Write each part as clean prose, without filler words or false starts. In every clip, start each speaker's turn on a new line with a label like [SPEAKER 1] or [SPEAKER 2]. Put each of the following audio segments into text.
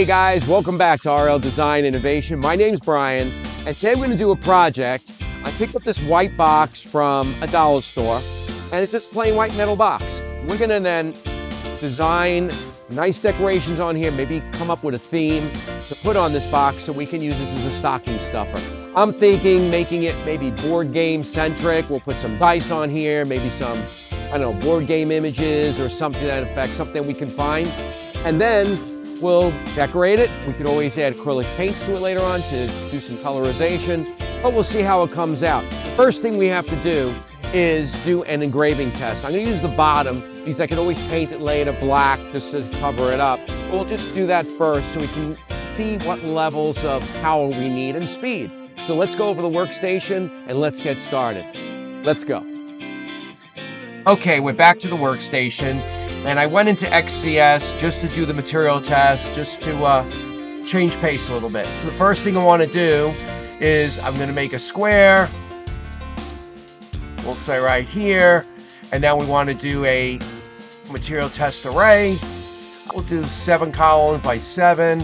[SPEAKER 1] Hey guys, welcome back to RL Design Innovation. My name's Brian, and today I'm going to do a project. I picked up this white box from a dollar store, and it's just a plain white metal box. We're going to then design nice decorations on here, maybe come up with a theme to put on this box so we can use this as a stocking stuffer. I'm thinking making it maybe board game centric. We'll put some dice on here, maybe some, I don't know, board game images or something to that effect, something we can find. And then we'll decorate it. We could always add acrylic paints to it later on to do some colorization, but we'll see how it comes out. The first thing we have to do is do an engraving test. I'm gonna use the bottom because I can always paint it later black just to cover it up. We'll just do that first so we can see what levels of power we need and speed. So let's go over the workstation and let's get started. Let's go. Okay, we're back to the workstation, and I went into XCS just to do the material test, just to change pace a little bit. So the first thing I want to do is I'm going to make a square. We'll say right here, and now we want to do a material test array. We'll do 7 columns by 7.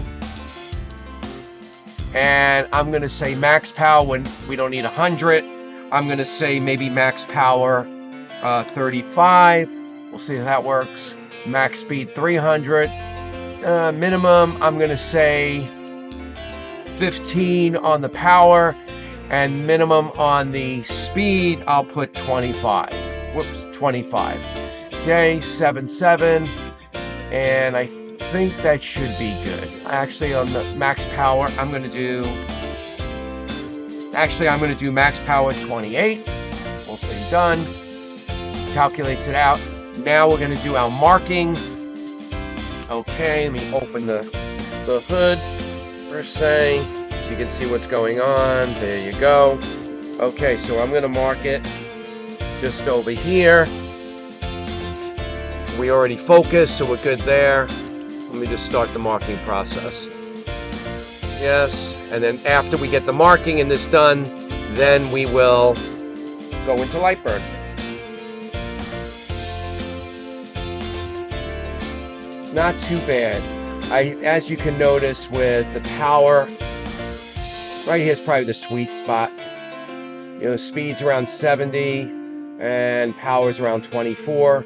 [SPEAKER 1] And I'm going to say max power when we don't need 100. I'm going to say maybe max power 35. We'll see how that works. Max speed 300. Minimum, I'm going to say 15 on the power. And minimum on the speed, I'll put 25. Whoops, 25. Okay, 7, 7. And I think that should be good. Actually, on the max power, I'm going to do max power 28. We'll say done. Calculates it out. Now we're going to do our marking. Okay, let me open the hood. First thing, so you can see what's going on. There you go. Okay, so I'm going to mark it just over here. We already focused, so we're good there. Let me just start the marking process. Yes, and then after we get the marking and this done, then we will go into LightBurn. Not too bad. As you can notice with the power, right here is probably the sweet spot. You know, speed's around 70 and power's around 24.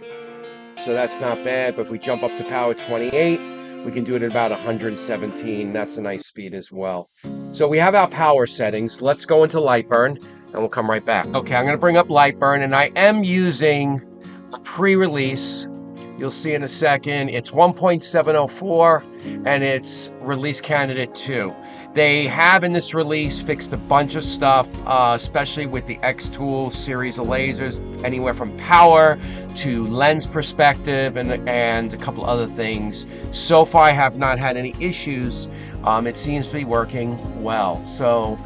[SPEAKER 1] So that's not bad, but if we jump up to power 28, we can do it at about 117. That's a nice speed as well. So we have our power settings. Let's go into LightBurn and we'll come right back. Okay, I'm gonna bring up LightBurn, and I am using a pre-release. You'll see in a second, it's 1.704 and it's release candidate 2. They have in this release fixed a bunch of stuff, especially with the Xtool series of lasers, anywhere from power to lens perspective and a couple other things. So far I have not had any issues. It seems to be working well. So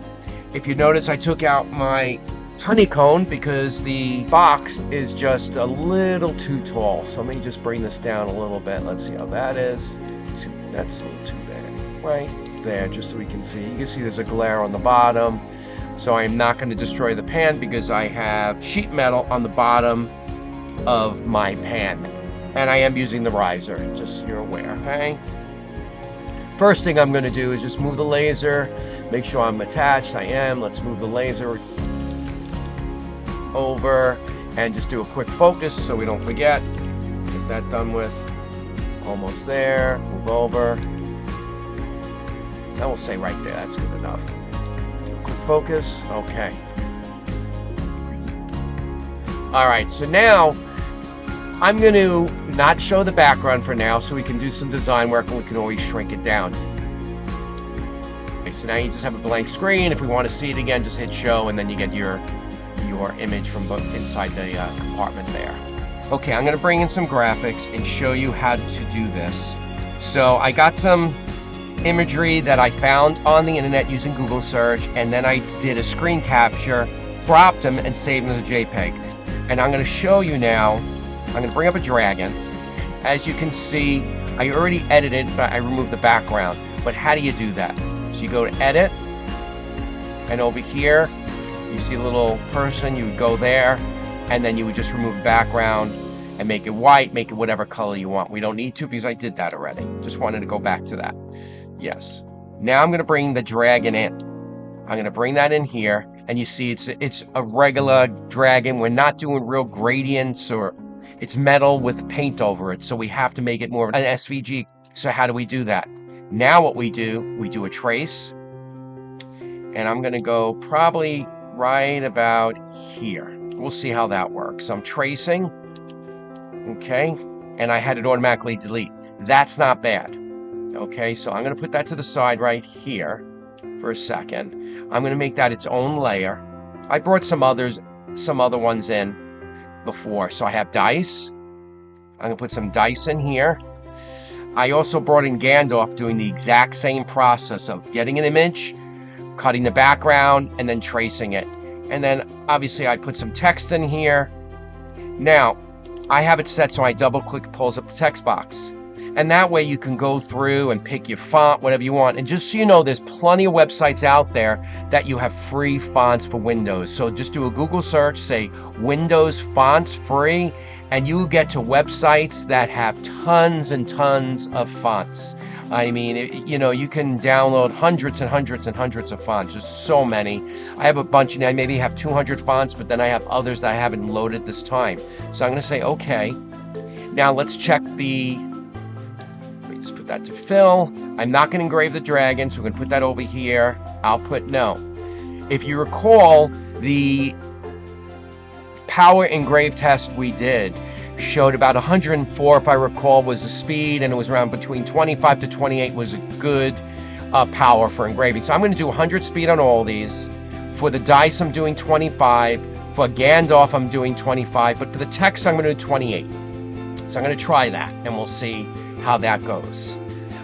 [SPEAKER 1] if you notice, I took out my honeycomb because the box is just a little too tall. So let me just bring this down a little bit. Let's see how that is. That's a little too bad, right? There, just so we can see. You can see there's a glare on the bottom, so I'm not going to destroy the pan because I have sheet metal on the bottom of my pan, and I am using the riser, just so you're aware. Okay, first thing I'm going to do is just move the laser, make sure I'm attached. I am. Let's move the laser over and just do a quick focus so we don't forget. Get that done with. Almost there. Move over. I will say right there, that's good enough. Quick focus, okay. All right, so now I'm going to not show the background for now so we can do some design work and we can always shrink it down. Okay, so now you just have a blank screen. If we want to see it again, just hit show and then you get your image from inside the compartment there. Okay, I'm going to bring in some graphics and show you how to do this. So I got some imagery that I found on the internet using Google search, and then I did a screen capture, cropped them, and saved them as a JPEG. And I'm going to show you now. I'm going to bring up a dragon. As you can see, I already edited, but I removed the background. But how do you do that? So you go to edit, and over here you see a little person. You would go there, and then you would just remove the background and make it white, make it whatever color you want. We don't need to because I did that already. Just wanted to go back to that. Yes. Now I'm going to bring the dragon in. I'm going to bring that in here, and you see it's a regular dragon. We're not doing real gradients, or it's metal with paint over it, so we have to make it more of an SVG. So how do we do that? Now what we do a trace, and I'm going to go probably right about here. We'll see how that works. I'm tracing, okay, and I had it automatically delete. That's not bad. Okay, so I'm going to put that to the side right here for a second. I'm going to make that its own layer. I brought some other ones in before. So I have dice. I'm going to put some dice in here. I also brought in Gandalf doing the exact same process of getting an image, cutting the background, and then tracing it. And then obviously I put some text in here. Now, I have it set so I double click, it pulls up the text box. And that way you can go through and pick your font, whatever you want. And just so you know, there's plenty of websites out there that you have free fonts for Windows. So just do a Google search, say Windows fonts free, and you will get to websites that have tons and tons of fonts. I mean, you know, you can download hundreds and hundreds and hundreds of fonts, just so many. I have a bunch, and I maybe have 200 fonts, but then I have others that I haven't loaded this time. So I'm going to say, okay. Now let's check the... Put that to fill. I'm not going to engrave the dragon, so we're going to put that over here. I'll put no. If you recall, the power engrave test we did showed about 104, if I recall, was the speed, and it was around between 25 to 28 was a good power for engraving. So I'm going to do 100 speed on all these. For the dice, I'm doing 25. For Gandalf, I'm doing 25. But for the text, I'm going to do 28. So I'm going to try that, and we'll see how that goes.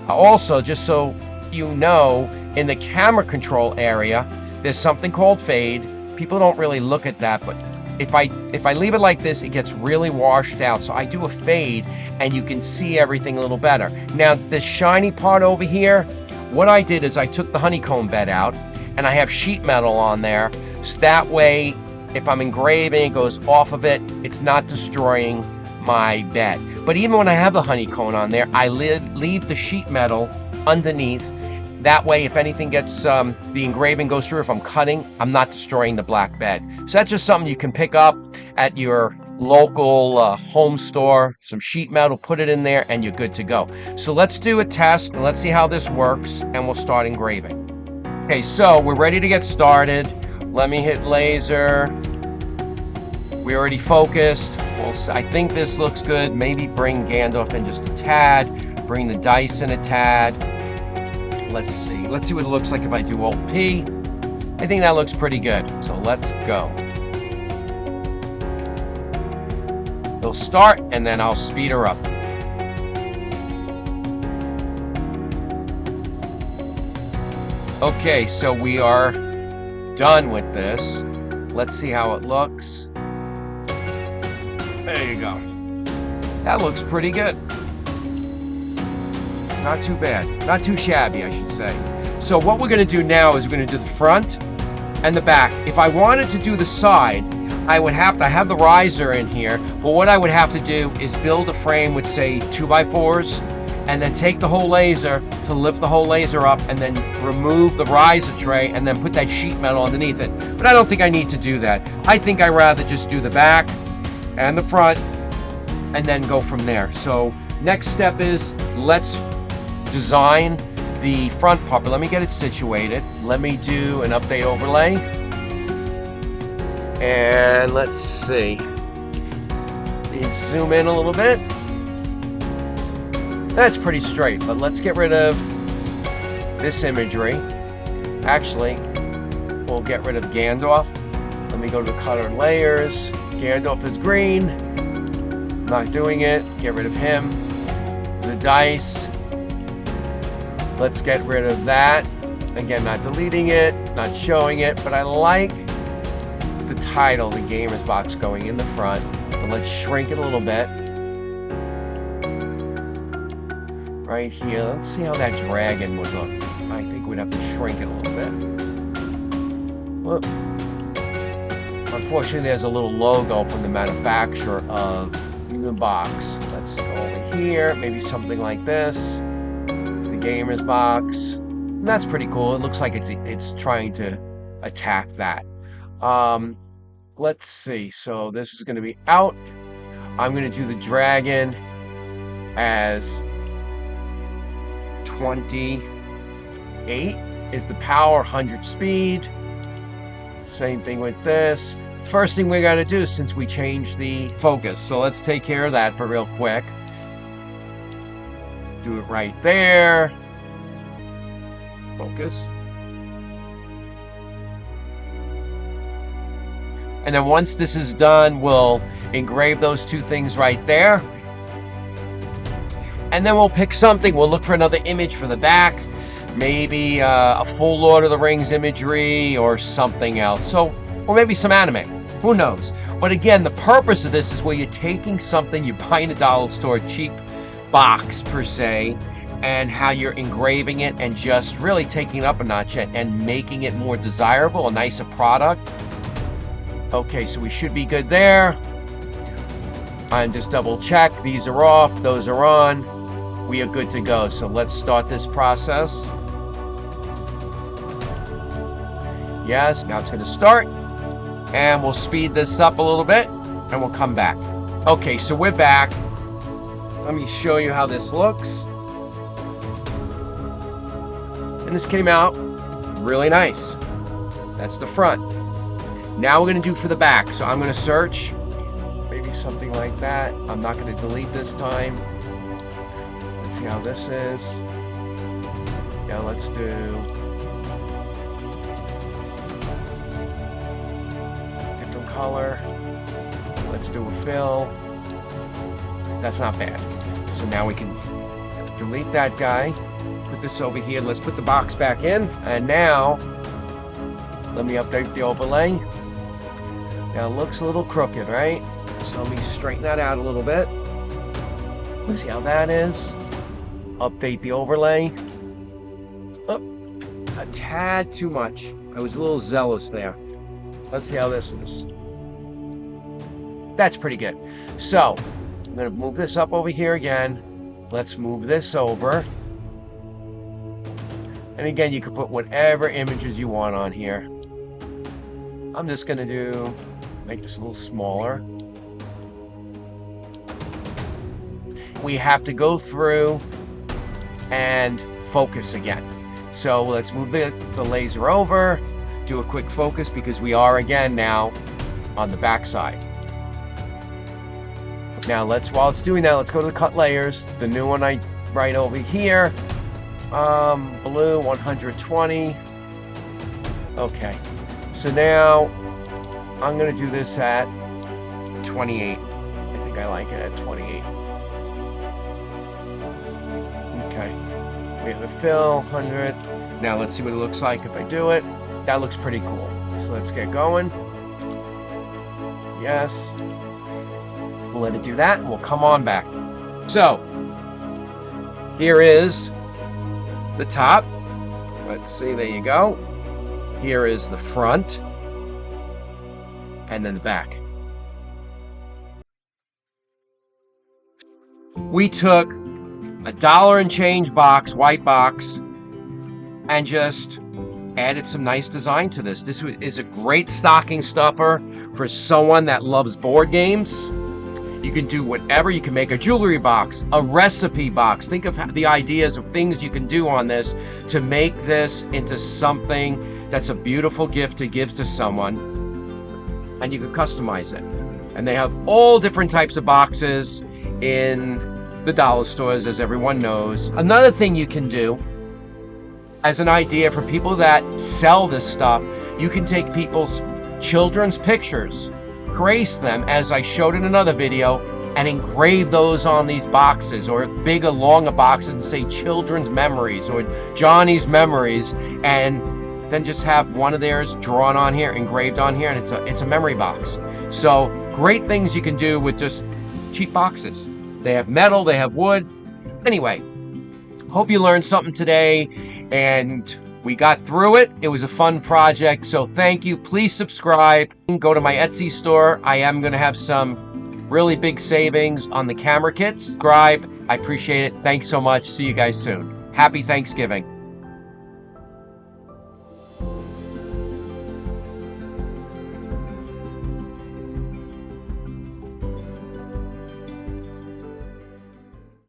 [SPEAKER 1] Also, just so you know, in the camera control area, there's something called fade. People don't really look at that, but if I leave it like this, it gets really washed out. So I do a fade, and you can see everything a little better. Now, the shiny part over here, what I did is I took the honeycomb bed out, and I have sheet metal on there, so that way, if I'm engraving, it goes off of it, it's not destroying my bed. But even when I have the honeycomb on there, I leave the sheet metal underneath. That way, if anything gets, the engraving goes through, if I'm cutting, I'm not destroying the black bed. So that's just something you can pick up at your local home store, some sheet metal, put it in there, and you're good to go. So let's do a test, and let's see how this works, and we'll start engraving. Okay, so we're ready to get started. Let me hit laser. We already focused. I think this looks good. Maybe bring Gandalf in just a tad. Bring the dice in a tad. Let's see. Let's see what it looks like if I do Alt P. I think that looks pretty good. So let's go. It'll start, and then I'll speed her up. Okay, so we are done with this. Let's see how it looks. There you go. That looks pretty good. Not too bad. Not too shabby, I should say. So what we're going to do now is we're going to do the front and the back. If I wanted to do the side, I would have to have the riser in here. But what I would have to do is build a frame with, say, 2x4s, and then take the whole laser to lift the whole laser up, and then remove the riser tray, and then put that sheet metal underneath it. But I don't think I need to do that. I think I'd rather just do the back and the front, and then go from there. So next step is let's design the front part, but let me get it situated. Let me do an update overlay, and let's see. Let's zoom in a little bit. That's pretty straight, but let's get rid of this imagery. Actually, we'll get rid of Gandalf. Let me go to the color layers. Gandalf is green. Not doing it. Get rid of him. The dice. Let's get rid of that. Again, not deleting it, not showing it, but I like the title, the gamer's box, going in the front. But let's shrink it a little bit. Right here. Let's see how that dragon would look. I think we'd have to shrink it a little bit. Whoop. Unfortunately, there's a little logo from the manufacturer of the box. Let's go over here, maybe something like this. The gamer's box. And that's pretty cool. It looks like it's trying to attack that. Let's see. So this is going to be out. I'm going to do the dragon as 28 is the power, 100 speed. Same thing with this. First thing we got to do since we changed the focus. So let's take care of that for real quick. Do it right there. Focus. And then once this is done, we'll engrave those two things right there. And then we'll pick something. We'll look for another image for the back. Maybe a full Lord of the Rings imagery or something else. So, or maybe some anime. Who knows? But again, the purpose of this is where you're taking something you buy in a dollar store, cheap box per se, and how you're engraving it and just really taking it up a notch and making it more desirable, a nicer product. Okay, so we should be good there. And just double check. These are off, those are on. We are good to go. So let's start this process. Yes, now it's going to start. And we'll speed this up a little bit and we'll come back. Okay, so we're back. Let me show you how this looks. And this came out really nice. That's the front. Now we're going to do for the back. So I'm going to search. Maybe something like that. I'm not going to delete this time. Let's see how this is. Yeah, let's do different color. Let's do a fill. That's not bad. So now we can delete that guy. Put this over here. Let's put the box back in. And now, let me update the overlay. Now it looks a little crooked, right? So let me straighten that out a little bit. Let's see how that is. Update the overlay. Oh, a tad too much. I was a little zealous there. Let's see how this is. That's pretty good. So, I'm going to move this up over here again. Let's move this over. And again, you can put whatever images you want on here. I'm just going to make this a little smaller. We have to go through and focus again. So let's move the laser over, do a quick focus because we are again now on the back side. Now while it's doing that, let's go to the cut layers. The new one right over here. Blue 120. Okay. So now I'm going to do this at 28. I think I like it at 28. Okay. We have a fill, 100. Now let's see what it looks like if I do it. That looks pretty cool. So let's get going. Yes. We'll let it do that and we'll come on back. So, here is the top. Let's see, there you go. Here is the front. And then the back. We took $1 and change box, white box, and just added some nice design to this. This is a great stocking stuffer for someone that loves board games. You can do whatever. You can make a jewelry box, a recipe box. Think of the ideas of things you can do on this to make this into something that's a beautiful gift to give to someone. And you can customize it. And they have all different types of boxes in the dollar stores, as everyone knows. Another thing you can do as an idea for people that sell this stuff, you can take people's children's pictures, trace them as I showed in another video, and engrave those on these boxes or bigger, longer boxes and say children's memories or Johnny's memories, and then just have one of theirs drawn on here, engraved on here, and it's a memory box. So great things you can do with just cheap boxes. They have metal, they have wood. Anyway, hope you learned something today and we got through it. It was a fun project, so thank you. Please subscribe. Go to my Etsy store. I am going to have some really big savings on the camera kits. Subscribe. I appreciate it. Thanks so much. See you guys soon. Happy Thanksgiving.